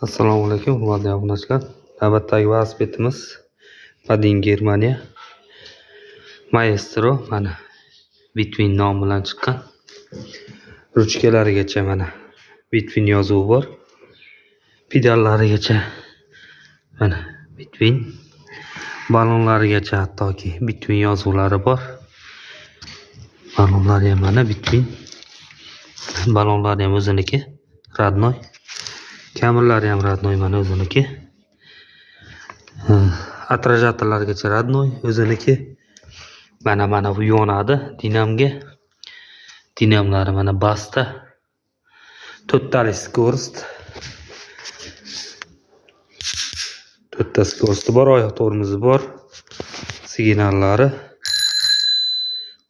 Assalomu alaykum, hurmatli obunachilar. Navbatdagi velosipedimiz Badin Germaniya Maestro mana Between nomi bilan chiqqan. Ruchkalarigacha mana Between yozuvi bor. Pedallarigacha mana Between, balonlarigacha hattoki Between yozuvlari bor. Balonlari ham mana Between. Balonlari ham o'ziniki, radnoy. Kamerlari ham radnoy mana o'ziniki. Atrajatorlargacha radnoy o'ziniki. Mana bu yonadi dinamga. Dinamlari mana basta. To'rttali skorost. To'rtta skorosti bor, oyoq tormozi bor. Signallari.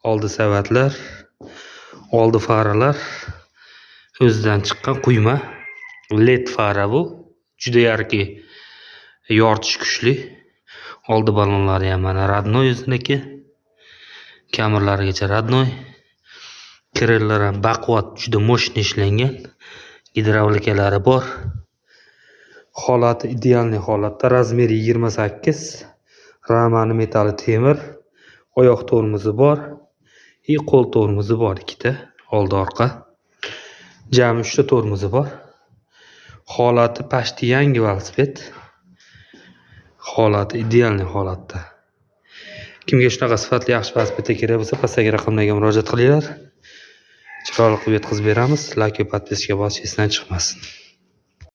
Oldi savatlar, oldi faralar. O'zidan chiqqan quyma LED fara bu. Juda yarki yoritish kuchli. Oldi balonlari ham mana radnoy o'ziniki. Kamerlarigacha radnoy. Krellar ham baquvvat, juda mo'shni ishlangan. Gidravlikalari bor. Holati idealniy holatda. Razmeri 28. Ramani metali temir. Oyoq tormozi bor. Qo'l tormozi bor ikkita, oldi orqa. Jami 3 ta tormozi bor. Holati pashti yangi velosiped. Holati idealniy holatda. Kimga shunaqa sifatli yaxshi velosiped kerak bo'lsa, pastdagi raqamlarga murojaat qilinglar. Chiroyli qilib yetkazib beramiz. Like va podpiska bosishdan chiqmasin.